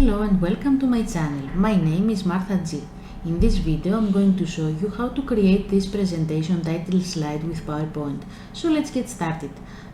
Hello and welcome to my channel. My name is Martha G. In this video I'm going to show you how to create this presentation title slide with PowerPoint. So let's get started.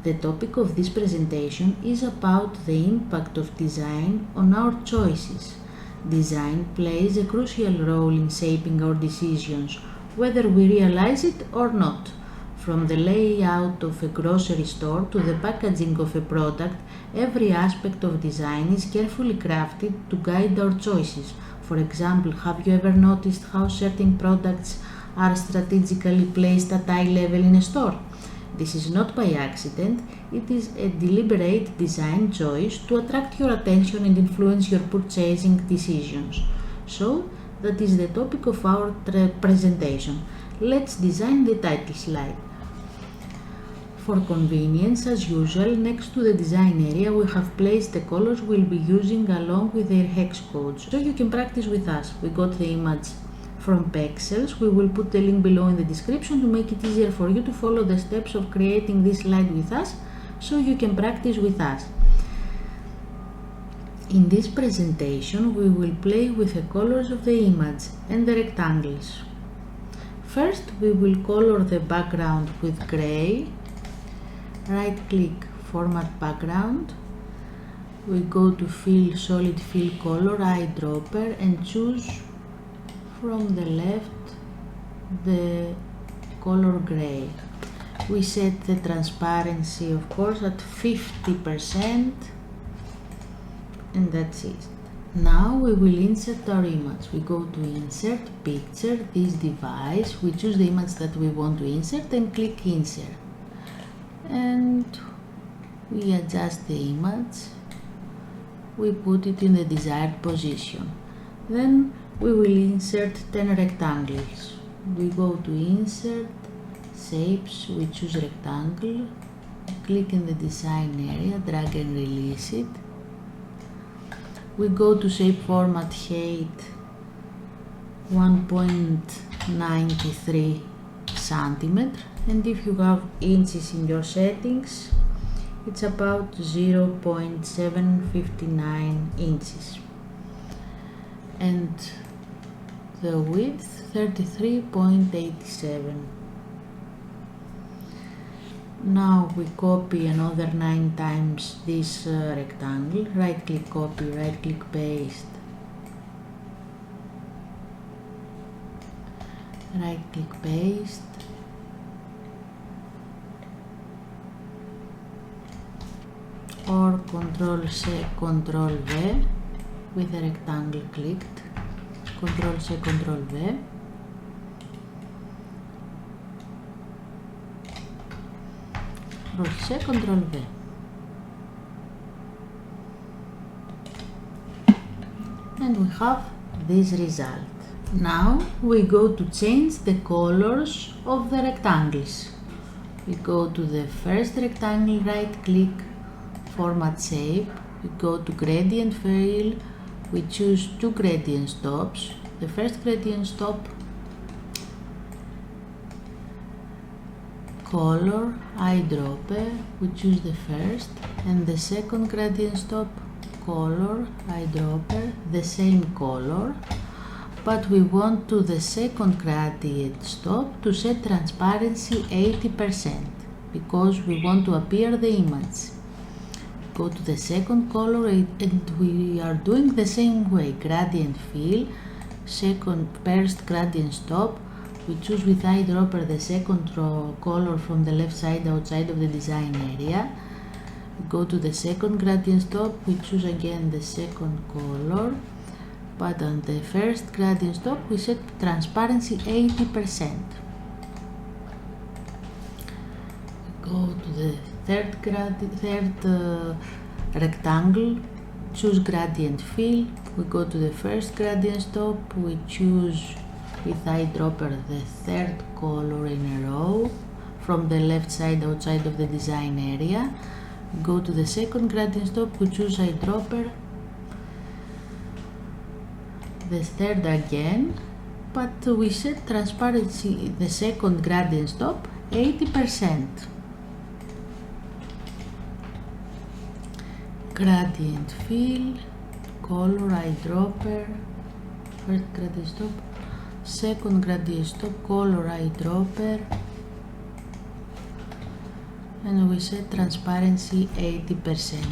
The topic of this presentation is about the impact of design on our choices. Design plays a crucial role in shaping our decisions, whether we realize it or not. From the layout of a grocery store to the packaging of a product, every aspect of design is carefully crafted to guide our choices. For example, have you ever noticed how certain products are strategically placed at eye level in a store? This is not by accident, it is a deliberate design choice to attract your attention and influence your purchasing decisions. So, that is the topic of our presentation. Let's design the title slide. For convenience, as usual, next to the design area we have placed the colors we'll be using along with their hex codes, so you can practice with us. We got the image from Pexels. We will put the link below in the description to make it easier for you to follow the steps of creating this slide with us, so you can practice with us. In this presentation we will play with the colors of the image and the rectangles. First we will color the background with gray. Right click, format background. We go to fill, solid fill color, eyedropper, and choose from the left the color gray. We set the transparency, of course, at 50%, and that's it. Now we will insert our image. We go to insert picture, this device, we choose the image that we want to insert and click insert. And we adjust the image, we put it in the desired position. Then we will insert 10 rectangles. We go to insert, shapes, we choose rectangle, click in the design area, drag and release it. We go to shape format height 1.93 centimeter, and if you have inches in your settings, it's about 0.759 inches, and the width 33.87. Now we copy another 9 times this rectangle, right click copy, right click paste, right click paste, or Ctrl C, Ctrl V with the rectangle clicked, Ctrl C, Ctrl V. Ctrl C, Ctrl V. And we have this result. Now we go to change the colors of the rectangles. We go to the first rectangle, right click, format shape, we go to gradient fill, we choose 2 gradient stops. The first gradient stop, color, eyedropper, we choose the first, and the second gradient stop, color, eyedropper, the same color, but we want to the second gradient stop to set transparency 80% because we want to appear the image. Go to the second color and we are doing the same way, gradient fill, first gradient stop, we choose with eyedropper the second color from the left side outside of the design area. We go to the second gradient stop, we choose again the second color, but on the first gradient stop we set transparency 80%. We go to the third rectangle, choose gradient fill, we go to the first gradient stop, we choose with eyedropper the third color in a row from the left side outside of the design area. We go to the second gradient stop, we choose eyedropper, the third again, but we set transparency, the second gradient stop, 80%. Gradient fill, color eyedropper, first gradient stop, second gradient stop, color eyedropper, and we set transparency 80%.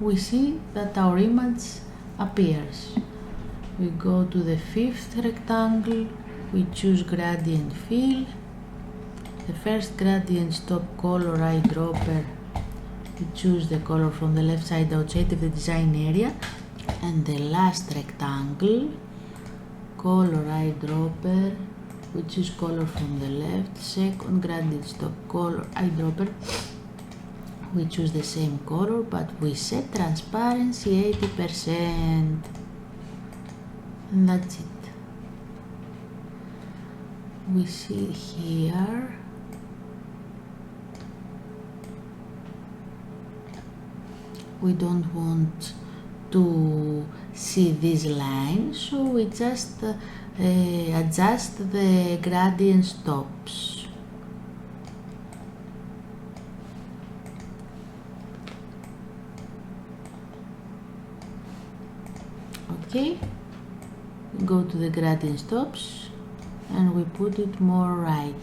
We see that our image appears. We go to the fifth rectangle, we choose gradient fill, the first gradient stop, color eyedropper, we choose the color from the left side outside of the design area, and the last rectangle, color eyedropper, we choose color from the left, second gradient stop, color eyedropper, we choose the same color but we set transparency 80%, and that's it. We see here we don't want to see this line, so we just adjust the gradient stops. Okay, we go to the gradient stops and we put it more right.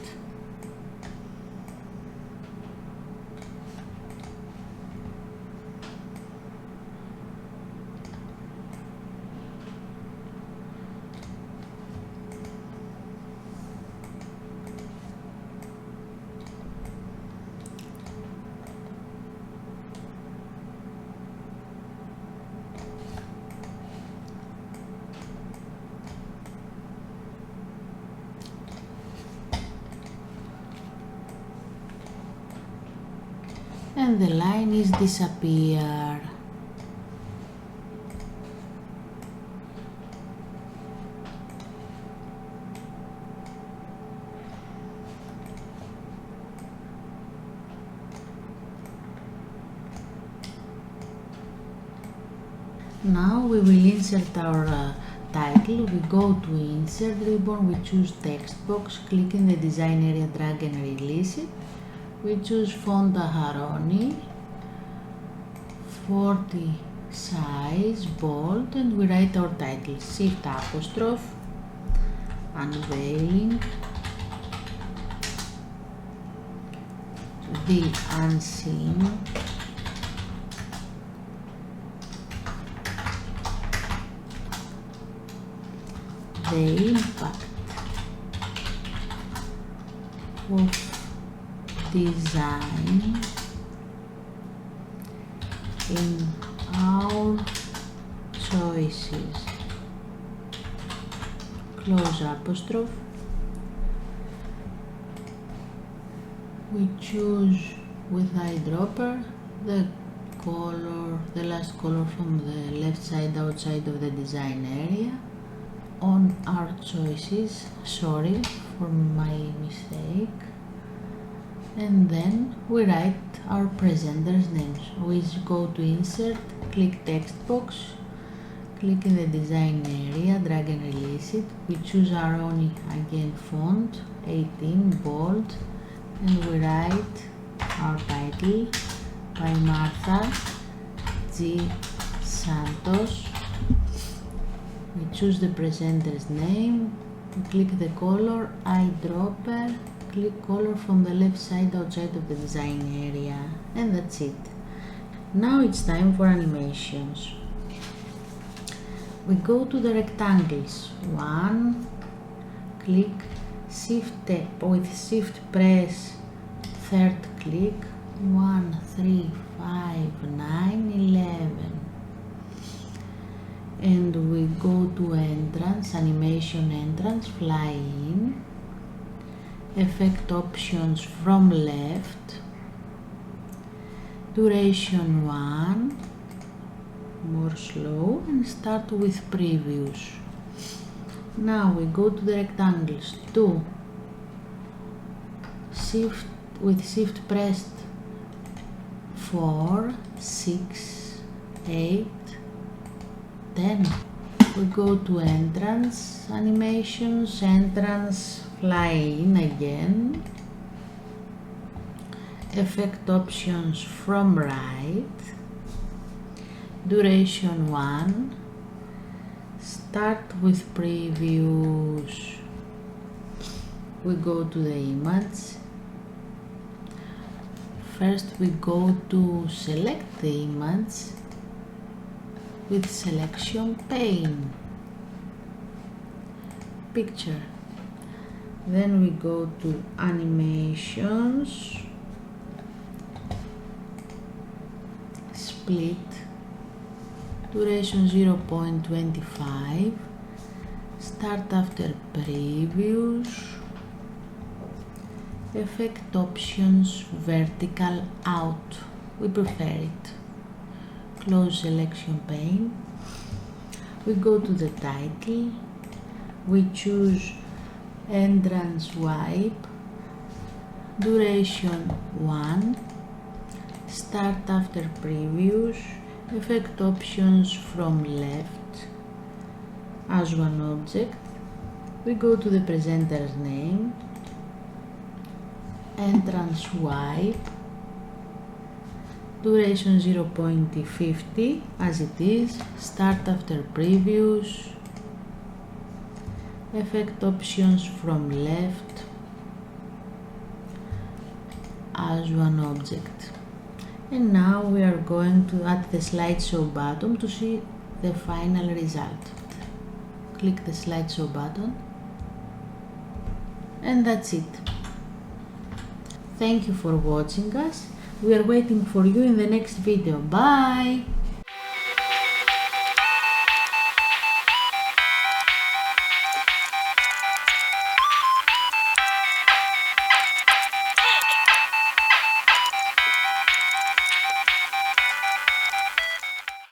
And the line is disappear. Now we will insert our title. We go to insert ribbon, we choose text box, click in the design area, drag and release it. We choose font Aharoni, 40 size, bold, and we write our title, shift apostrophe, unveiling the unseen, the impact of design in our choices, close apostrophe. We choose with eyedropper the color, the last color from the left side outside of the design area on our choices, sorry for my mistake. And then we write our presenter's names. We go to insert, click text box, click in the design area, drag and release it. We choose our own again font, 18, bold, and we write our title by Martha G. Santos. We choose the presenter's name, we click the color, eyedropper, click color from the left side outside of the design area, and that's it. Now it's time for animations. We go to the rectangles, one, click, with shift press, third click, 1, 3, 5, 9, 11. And we go to entrance, animation entrance, fly in, effect options from left, duration 1, more slow, and start with previews. Now we go to the rectangles, 2, with shift pressed, 4, 6, 8, 10. We go to entrance, animations, entrance, fly in again, effect options from right, duration 1, start with previews. We go to the image. First we go to select the image with selection pane, picture. Then we go to animations, split, duration 0.25, start after previews, effect options vertical out, we prefer it, close selection pane. We go to the title, we choose entrance wipe, duration 1, start after previews, effect options from left, as one object. We go to the presenter's name, entrance wipe, duration 0.50 as it is, start after previews, effect options from left, as one object. And now we are going to add the slideshow button to see the final result. Click the slideshow button, and that's it. Thank you for watching us. We are waiting for you in the next video. Bye!